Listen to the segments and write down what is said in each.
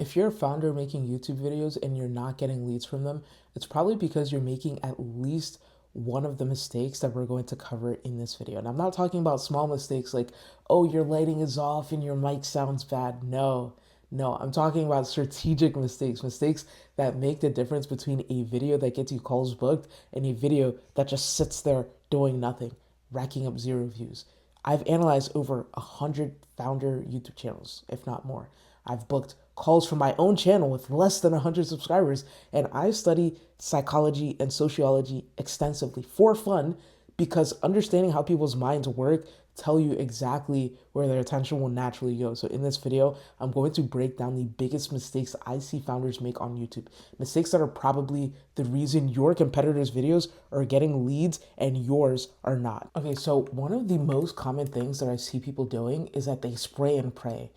If you're a founder making YouTube videos and you're not getting leads from them, it's probably because you're making at least one of the mistakes that we're going to cover in this video. And I'm not talking about small mistakes like, oh, your lighting is off and your mic sounds bad. No, I'm talking about strategic mistakes that make the difference between a video that gets you calls booked and a video that just sits there doing nothing, racking up 0 views. I've analyzed over 100 founder YouTube channels, if not more. I've booked calls from my own channel with less than 100 subscribers, and I study psychology and sociology extensively for fun because understanding how people's minds work tell you exactly where their attention will naturally go. So in this video, I'm going to break down the biggest mistakes I see founders make on YouTube. Mistakes that are probably the reason your competitors' videos are getting leads and yours are not. Okay, so one of the most common things that I see people doing is that they spray and pray.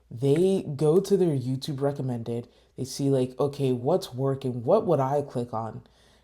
They go to their YouTube recommended, they see like, okay, what's working? What would I click on?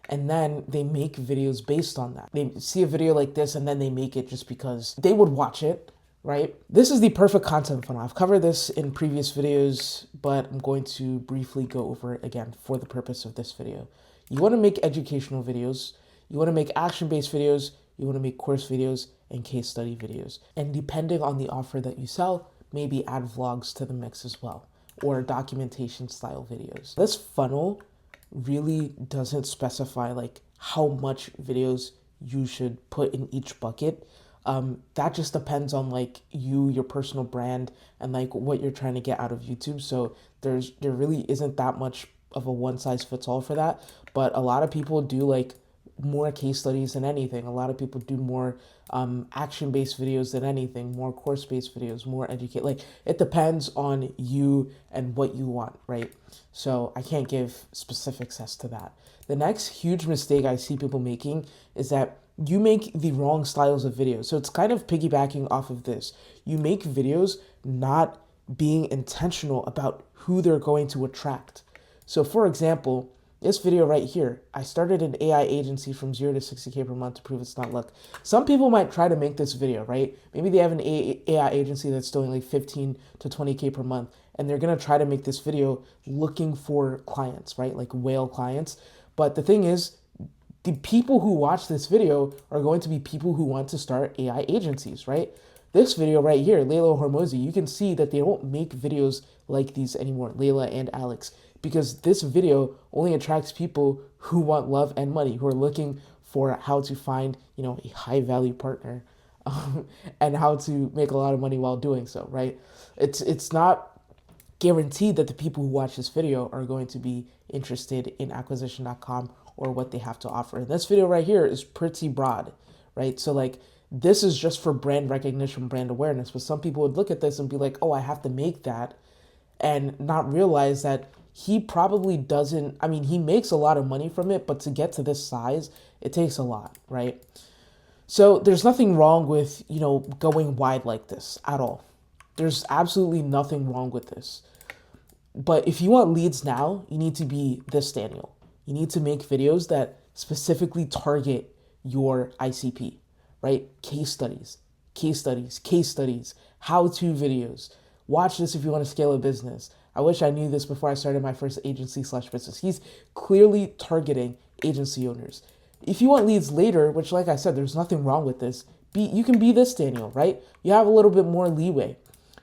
And then they make videos based on that. They see a video like this and then they make it just because they would watch it, right? This is the perfect content funnel. I've covered this in previous videos, but I'm going to briefly go over it again for the purpose of this video. You want to make educational videos, you want to make action-based videos, you want to make course videos and case study videos. And depending on the offer that you sell, maybe add vlogs to the mix as well, or documentation style videos. This funnel really doesn't specify like how much videos you should put in each bucket. That just depends on like you, your personal brand, and like what you're trying to get out of YouTube. So there really isn't that much of a one size fits all for that. But a lot of people do like more case studies than anything. A lot of people do more action-based videos than anything, more course-based videos, more educate. Like it depends on you and what you want, right? So I can't give specifics as to that. The next huge mistake I see people making is that you make the wrong styles of videos. So it's kind of piggybacking off of this. You make videos not being intentional about who they're going to attract. So for example, this video right here, I started an AI agency from 0 to 60K per month to prove it's not luck. Some people might try to make this video, right? Maybe they have an AI agency that's doing like 15 to 20K per month, and they're gonna try to make this video looking for clients, right? Like whale clients. But the thing is, the people who watch this video are going to be people who want to start AI agencies, right? This video right here, Layla Hormozi, you can see that they don't make videos like these anymore, Layla and Alex, because this video only attracts people who want love and money, who are looking for how to find, a high value partner and how to make a lot of money while doing so, right? It's not guaranteed that the people who watch this video are going to be interested in acquisition.com or what they have to offer. And this video right here is pretty broad, right? So like, this is just for brand recognition, brand awareness, but some people would look at this and be like, oh, I have to make that, and not realize that he probably doesn't, he makes a lot of money from it, but to get to this size, it takes a lot, right? So there's nothing wrong with, going wide like this at all. There's absolutely nothing wrong with this. But if you want leads now, you need to be this Daniel. You need to make videos that specifically target your ICP, right? Case studies, how-to videos. Watch this if you want to scale a business. I wish I knew this before I started my first agency/business. He's clearly targeting agency owners. If you want leads later, which like I said, there's nothing wrong with this, you can be this Daniel, right? You have a little bit more leeway.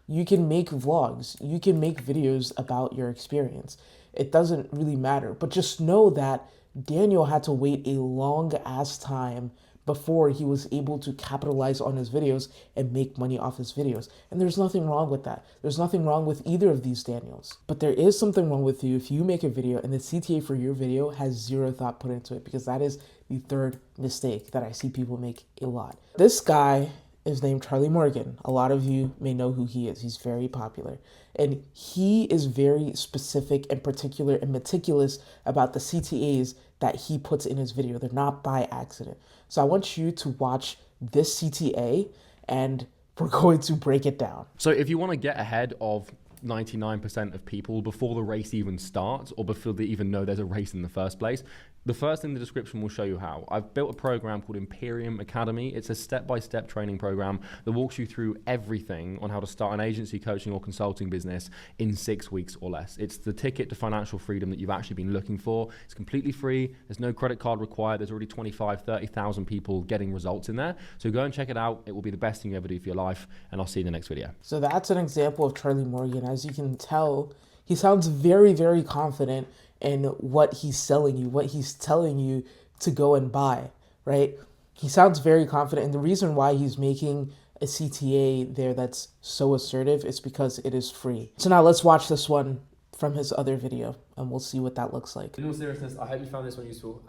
You can make vlogs. You can make videos about your experience. It doesn't really matter. But just know that Daniel had to wait a long ass time before he was able to capitalize on his videos and make money off his videos. And there's nothing wrong with that. There's nothing wrong with either of these Daniels. But there is something wrong with you if you make a video and the CTA for your video has zero thought put into it, because that is the third mistake that I see people make a lot. This guy is named Charlie Morgan. A lot of you may know who he is. He's very popular. And he is very specific and particular and meticulous about the CTAs that he puts in his video. They're not by accident. So I want you to watch this CTA and we're going to break it down. So if you want to get ahead of 99% of people before the race even starts or before they even know there's a race in the first place. The first in the description will show you how. I've built a program called Imperium Academy. It's a step-by-step training program that walks you through everything on how to start an agency, coaching, or consulting business in 6 weeks or less. It's the ticket to financial freedom that you've actually been looking for. It's completely free. There's no credit card required. There's already 25, 30,000 people getting results in there. So go and check it out. It will be the best thing you ever do for your life, and I'll see you in the next video. So that's an example of Charlie Morgan. As you can tell, he sounds very, very confident in what he's selling you, what he's telling you to go and buy, right? He sounds very confident. And the reason why he's making a CTA there that's so assertive is because it is free. So now let's watch this one from his other video and we'll see what that looks like. In all seriousness, I hope you found this one useful.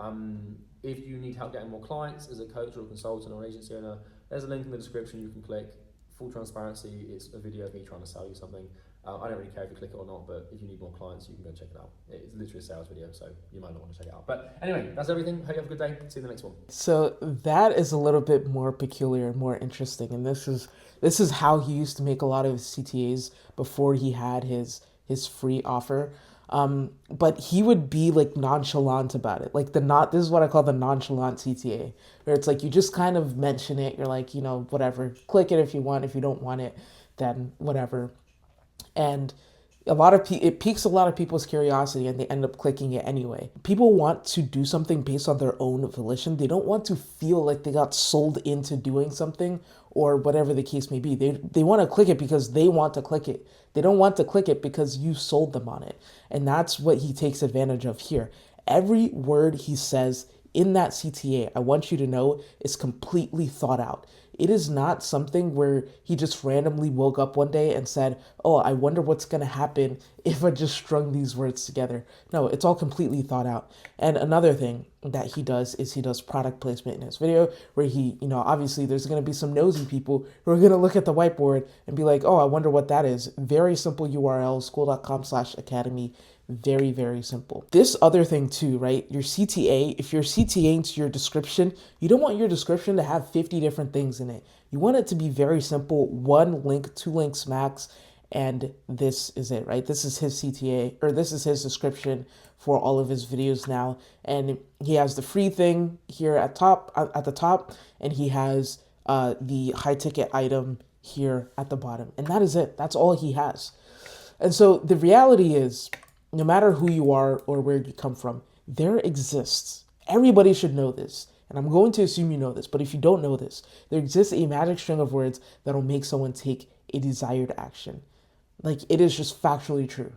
If you need help getting more clients as a coach or a consultant or an agency owner, there's a link in the description you can click. Full transparency, it's a video of me trying to sell you something. I don't really care if you click it or not, but if you need more clients, you can go check it out. It's literally a sales video, so you might not want to check it out. But anyway, that's everything. Hope you have a good day. See you in the next one. So that is a little bit more peculiar, more interesting. And this is how he used to make a lot of his CTAs before he had his free offer. But he would be like nonchalant about it. Like this is what I call the nonchalant CTA, where it's like you just kind of mention it. You're like, you know, whatever, click it if you want. If you don't want it, then whatever. And it piques a lot of people's curiosity and they end up clicking it anyway. People want to do something based on their own volition. They don't want to feel like they got sold into doing something or whatever the case may be. They want to click it because they want to click it. They don't want to click it because you sold them on it. And that's what he takes advantage of here. Every word he says in that CTA, I want you to know, is completely thought out. It is not something where he just randomly woke up one day and said, oh, I wonder what's going to happen if I just strung these words together. No, it's all completely thought out. And another thing that he does is he does product placement in his video where he, you know, obviously there's going to be some nosy people who are going to look at the whiteboard and be like, oh, I wonder what that is. Very simple URL, skool.com/academy. Very, very simple. This other thing too, right? Your CTA, if you're CTAing to your description, you don't want your description to have 50 different things in it. You want it to be very simple, 1 link, 2 links max, and this is it, right? This is his CTA, or this is his description for all of his videos now. And he has the free thing here at the top, and he has the high ticket item here at the bottom. And that is it. That's all he has. And so the reality is, no matter who you are or where you come from, there exists, everybody should know this, and I'm going to assume you know this, but if you don't know this, there exists a magic string of words that'll make someone take a desired action. Like, it is just factually true.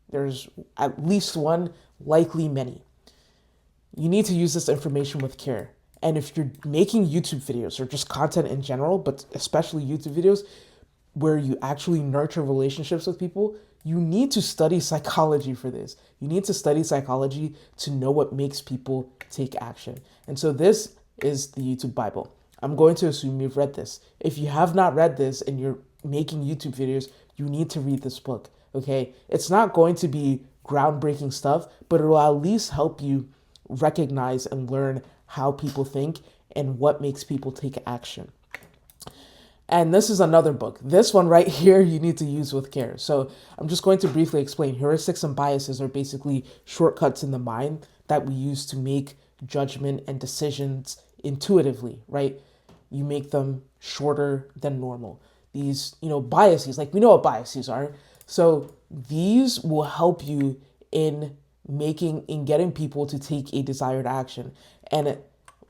There's at least one, likely many. You need to use this information with care. And if you're making YouTube videos or just content in general, but especially YouTube videos, where you actually nurture relationships with people, you need to study psychology for this. You need to study psychology to know what makes people take action. And so this is the YouTube Bible. I'm going to assume you've read this. If you have not read this and you're making YouTube videos, you need to read this book, okay? It's not going to be groundbreaking stuff, but it will at least help you recognize and learn how people think and what makes people take action. And this is another book. This one right here, you need to use with care. So I'm just going to briefly explain. Heuristics and biases are basically shortcuts in the mind that we use to make judgment and decisions intuitively, right? You make them shorter than normal. These, biases, like we know what biases are. So these will help you in getting people to take a desired action. And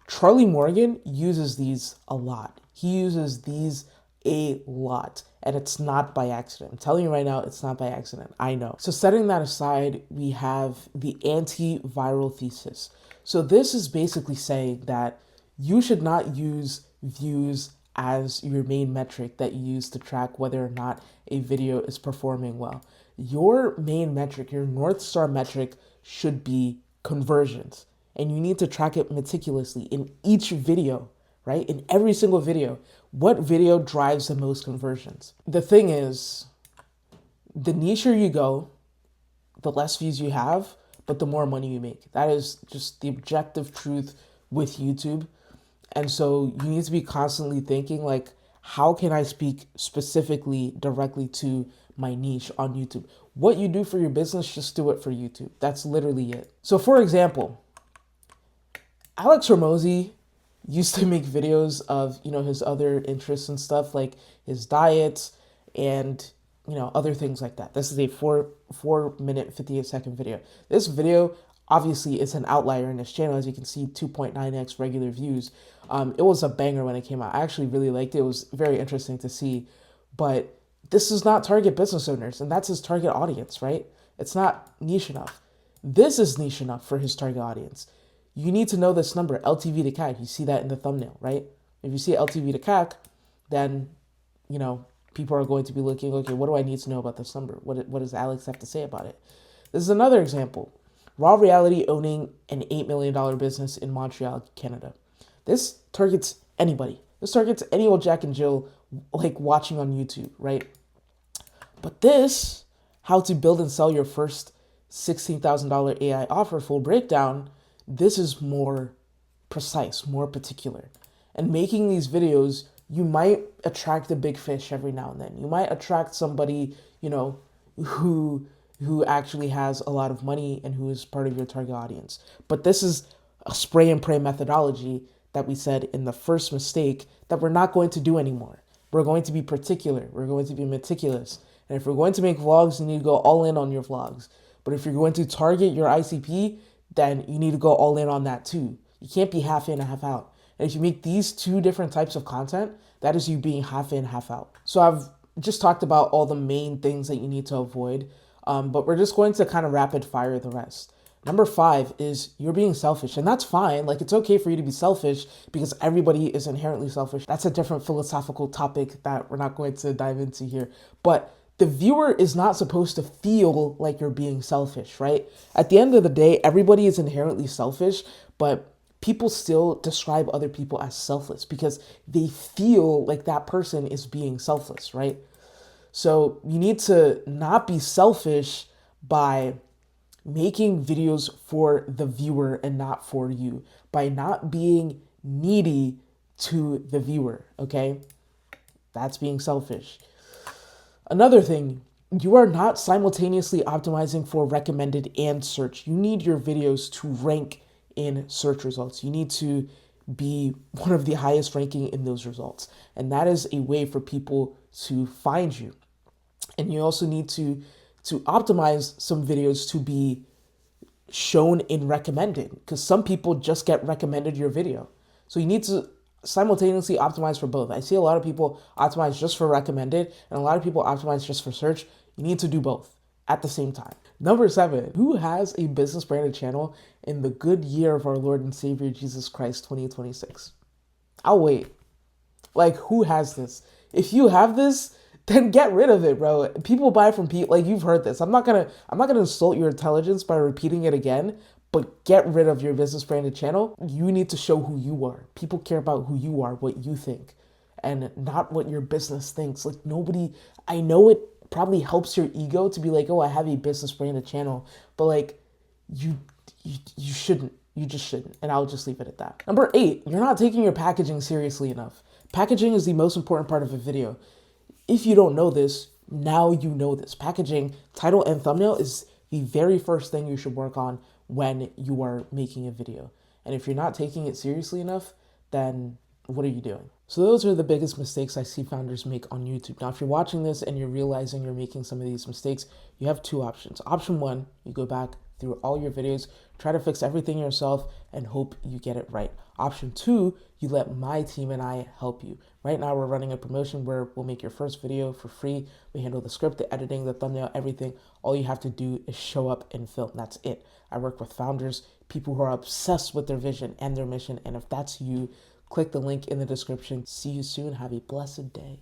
Charlie Morgan uses these a lot. He uses these a lot, and it's not by accident. I'm telling you right now, it's not by accident. I know. So setting that aside, we have the antiviral thesis. So this is basically saying that you should not use views as your main metric that you use to track whether or not a video is performing well. Your main metric, your North Star metric, should be conversions, and you need to track it meticulously in each video, right? In every single video. What video drives the most conversions? The thing is, the nicher you go, the less views you have, but the more money you make. That is just the objective truth with YouTube. And so you need to be constantly thinking, like, how can I speak specifically directly to my niche on YouTube. What you do for your business, just do it for YouTube. That's literally it. So for example, Alex Hormozi used to make videos of, his other interests and stuff, like his diets and, other things like that. This is a 4 minute, 58-second video. This video, obviously, is an outlier in his channel. As you can see, 2.9x regular views. It was a banger when it came out. I actually really liked it. It was very interesting to see. But this is not target business owners, and that's his target audience, right? It's not niche enough. This is niche enough for his target audience. You need to know this number, LTV to CAC. You see that in the thumbnail, right? If you see LTV to CAC, then, people are going to be looking, okay, what do I need to know about this number? What does Alex have to say about it? This is another example. Raw Reality owning an $8 million business in Montreal, Canada. This targets anybody. This targets any old Jack and Jill like watching on YouTube, right? But this, how to build and sell your first $16,000 AI offer full breakdown, this is more precise, more particular. And making these videos, you might attract a big fish every now and then. You might attract somebody, who actually has a lot of money and who is part of your target audience. But this is a spray and pray methodology that we said in the first mistake that we're not going to do anymore. We're going to be particular. We're going to be meticulous. And if we're going to make vlogs, you need to go all in on your vlogs. But if you're going to target your ICP, then you need to go all in on that too. You can't be half in and half out. And if you make these two different types of content, that is you being half in, half out. So I've just talked about all the main things that you need to avoid, but we're just going to kind of rapid fire the rest. Number 5 is you're being selfish, and that's fine. Like, it's okay for you to be selfish because everybody is inherently selfish. That's a different philosophical topic that we're not going to dive into here. But the viewer is not supposed to feel like you're being selfish, right? At the end of the day, everybody is inherently selfish, but people still describe other people as selfless because they feel like that person is being selfless, right? So you need to not be selfish by making videos for the viewer and not for you, by not being needy to the viewer, okay? That's being selfish. Another thing, you are not simultaneously optimizing for recommended and search. You need your videos to rank in search results. You need to be one of the highest ranking in those results. And that is a way for people to find you. And you also need to optimize some videos to be shown in recommended, because some people just get recommended your video. So you need to simultaneously optimize for both. I see a lot of people optimize just for recommended and a lot of people optimize just for search. You need to do both at the same time. Number 7, who has a business branded channel in the good year of our Lord and Savior Jesus Christ 2026? I'll wait. Like, who has this? If you have this, then get rid of it, bro. People buy from people, like, you've heard this. I'm not gonna insult your intelligence by repeating it again, but get rid of your business branded channel. You need to show who you are. People care about who you are, what you think, and not what your business thinks. Like, nobody, I know it probably helps your ego to be like, oh, I have a business branded channel, but like, you shouldn't. You just shouldn't. And I'll just leave it at that. Number 8, you're not taking your packaging seriously enough. Packaging is the most important part of a video. If you don't know this, now you know this. Packaging, title and thumbnail is the very first thing you should work on when you are making a video. And if you're not taking it seriously enough, then what are you doing? So those are the biggest mistakes I see founders make on YouTube. Now, if you're watching this and you're realizing you're making some of these mistakes, you have 2 options. Option 1, you go back through all your videos, try to fix everything yourself, and hope you get it right. Option 2, you let my team and I help you. Right now, we're running a promotion where we'll make your first video for free. We handle the script, the editing, the thumbnail, everything. All you have to do is show up and film. That's it. I work with founders, people who are obsessed with their vision and their mission. And if that's you, click the link in the description. See you soon. Have a blessed day.